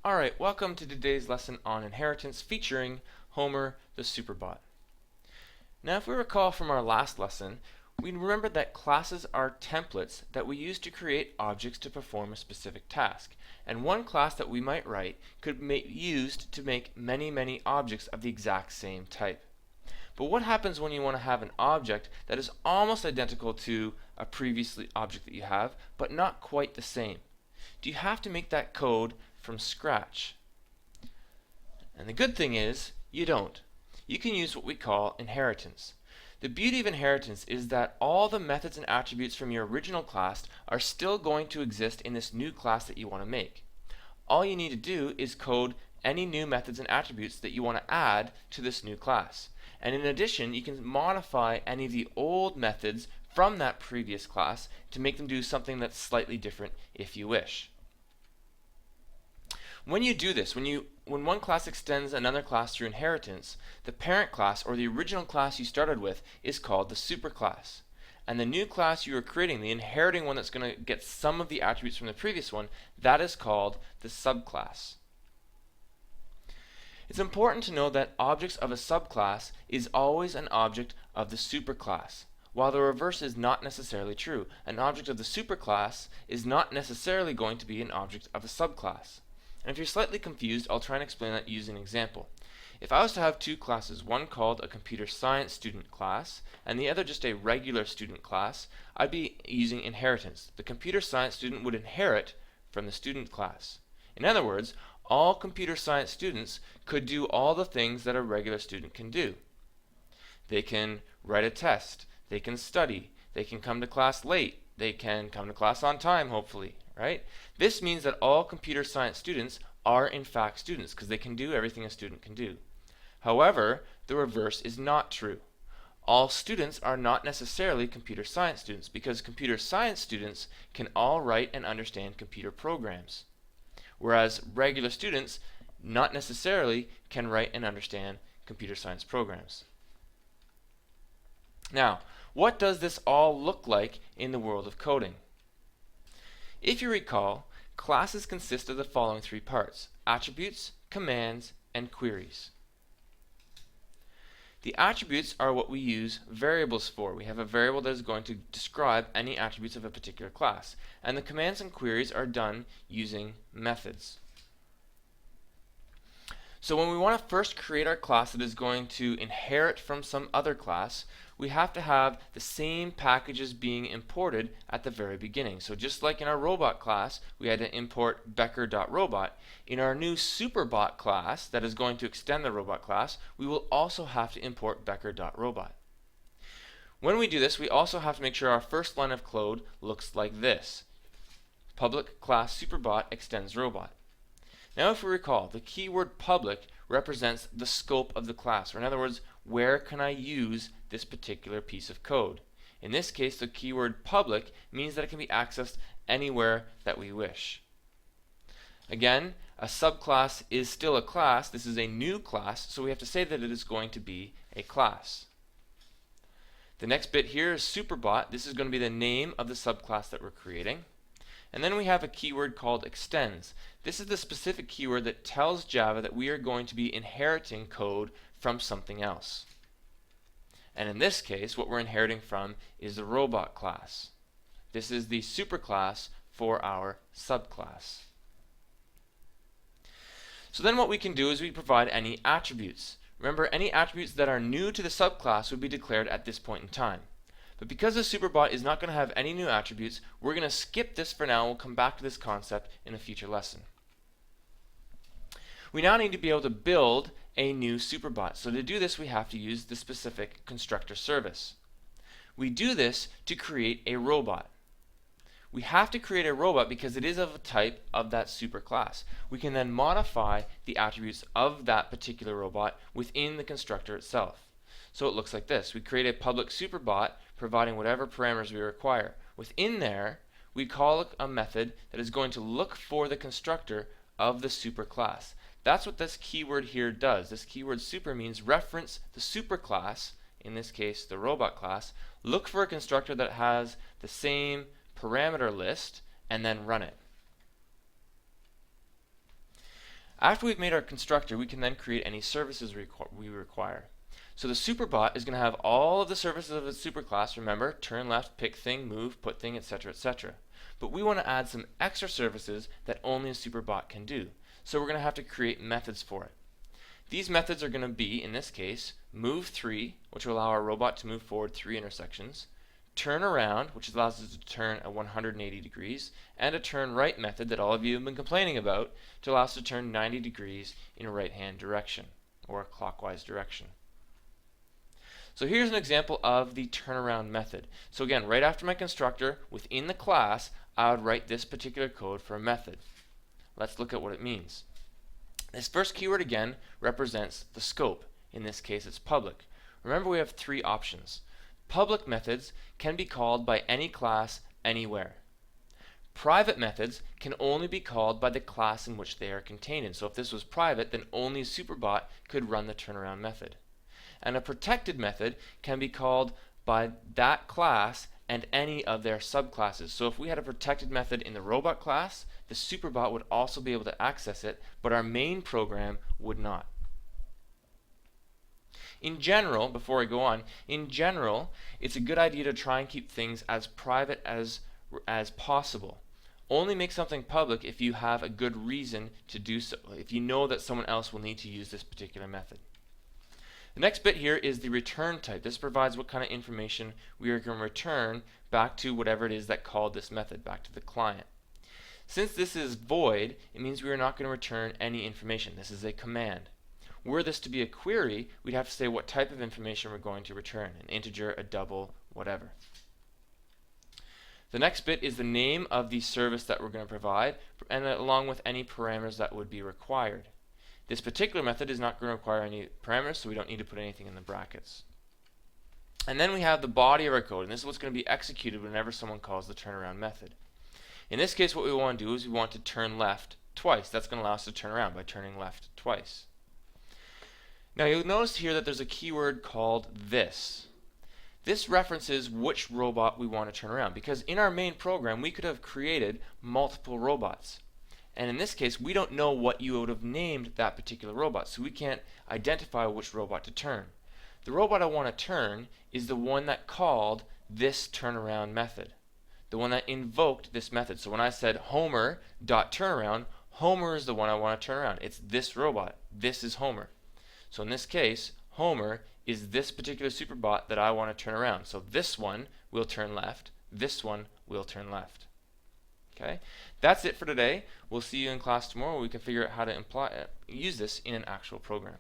Alright, welcome to today's lesson on inheritance featuring Homer the Superbot. Now if we recall from our last lesson, we remembered that classes are templates that we use to create objects to perform a specific task. And one class that we might write could be used to make many objects of the exact same type. But what happens when you want to have an object that is almost identical to a previous object that you have, but not quite the same? Do you have to make that code from scratch? And the good thing is, you don't. You can use what we call inheritance. The beauty of inheritance is that all the methods and attributes from your original class are still going to exist in this new class that you want to make. All you need to do is code any new methods and attributes that you want to add to this new class. And in addition, you can modify any of the old methods from that previous class to make them do something that's slightly different if you wish. When you do this, when one class extends another class through inheritance, the parent class, or the original class you started with, is called the superclass. And the new class you are creating, the inheriting one that's going to get some of the attributes from the previous one, that is called the subclass. It's important to know that objects of a subclass is always an object of the superclass, while the reverse is not necessarily true. An object of the superclass is not necessarily going to be an object of a subclass. And if you're slightly confused, I'll try and explain that using an example. If I was to have two classes, one called a computer science student class and the other just a regular student class, I'd be using inheritance. The computer science student would inherit from the student class. In other words, all computer science students could do all the things that a regular student can do. They can write a test, they can study, they can come to class late, they can come to class on time, hopefully. Right? This means that all computer science students are in fact students because they can do everything a student can do. However, the reverse is not true. All students are not necessarily computer science students because computer science students can all write and understand computer programs, whereas regular students not necessarily can write and understand computer science programs. Now, what does this all look like in the world of coding? If you recall, classes consist of the following three parts: attributes, commands, and queries. The attributes are what we use variables for. We have a variable that is going to describe any attributes of a particular class. And the commands and queries are done using methods. So when we want to first create our class that is going to inherit from some other class, we have to have the same packages being imported at the very beginning. So just like in our robot class, we had to import becker.robot. In our new superbot class that is going to extend the robot class, we will also have to import becker.robot. When we do this, we also have to make sure our first line of code looks like this: public class superbot extends robot. Now if we recall, the keyword public represents the scope of the class, or in other words, where can I use this particular piece of code? In this case, the keyword public means that it can be accessed anywhere that we wish. Again, a subclass is still a class. This is a new class, so we have to say that it is going to be a class. The next bit here is superbot. This is going to be the name of the subclass that we're creating. And then we have a keyword called extends. This is the specific keyword that tells Java that we are going to be inheriting code from something else. And in this case, what we're inheriting from is the robot class. This is the superclass for our subclass. So then what we can do is we provide any attributes. Remember, any attributes that are new to the subclass would be declared at this point in time. But because the superbot is not going to have any new attributes, we're going to skip this for now and we'll come back to this concept in a future lesson. We now need to be able to build a new superbot. So to do this, we have to use the specific constructor service. We do this to create a robot. We have to create a robot because it is of a type of that superclass. We can then modify the attributes of that particular robot within the constructor itself. So it looks like this. We create a public superbot providing whatever parameters we require. Within there, we call a method that is going to look for the constructor of the superclass. That's what this keyword here does. This keyword super means reference the superclass, in this case the robot class, look for a constructor that has the same parameter list, and then run it. After we've made our constructor, we can then create any services we require. So the superbot is going to have all of the services of a superclass. Remember, turn left, pick thing, move, put thing, etc., etc. But we want to add some extra services that only a superbot can do. So we're going to have to create methods for it. These methods are going to be, in this case, move 3, which will allow our robot to move forward 3 intersections, turn around, which allows us to turn at 180 degrees, and a turn right method that all of you have been complaining about to allow us to turn 90 degrees in a right-hand direction, or a clockwise direction. So here's an example of the turnaround method. So again, right after my constructor, within the class, I would write this particular code for a method. Let's look at what it means. This first keyword again represents the scope. In this case, it's public. Remember, we have 3 options. Public methods can be called by any class anywhere. Private methods can only be called by the class in which they are contained in. So if this was private, then only a superbot could run the turnaround method. And a protected method can be called by that class and any of their subclasses. So if we had a protected method in the robot class, the superbot would also be able to access it, but our main program would not. In general, before I go on, in general, it's a good idea to try and keep things as private as possible. Only make something public if you have a good reason to do so, if you know that someone else will need to use this particular method. The next bit here is the return type. This provides what kind of information we are going to return back to whatever it is that called this method, back to the client. Since this is void, it means we are not going to return any information. This is a command. Were this to be a query, we'd have to say what type of information we're going to return, an integer, a double, whatever. The next bit is the name of the service that we're going to provide, and along with any parameters that would be required. This particular method is not going to require any parameters, so we don't need to put anything in the brackets. And then we have the body of our code, and this is what's going to be executed whenever someone calls the turnaround method. In this case, what we want to do is we want to turn left twice. That's going to allow us to turn around by turning left twice. Now you'll notice here that there's a keyword called this. This references which robot we want to turn around, because in our main program we could have created multiple robots. And in this case, we don't know what you would have named that particular robot, so we can't identify which robot to turn. The robot I want to turn is the one that called this turnaround method, the one that invoked this method. So when I said Homer.turnaround, Homer is the one I want to turn around. It's this robot. This is Homer. So in this case, Homer is this particular superbot that I want to turn around. So this one will turn left, this one will turn left. Okay, that's it for today. We'll see you in class tomorrow where we can figure out how to use this in an actual program.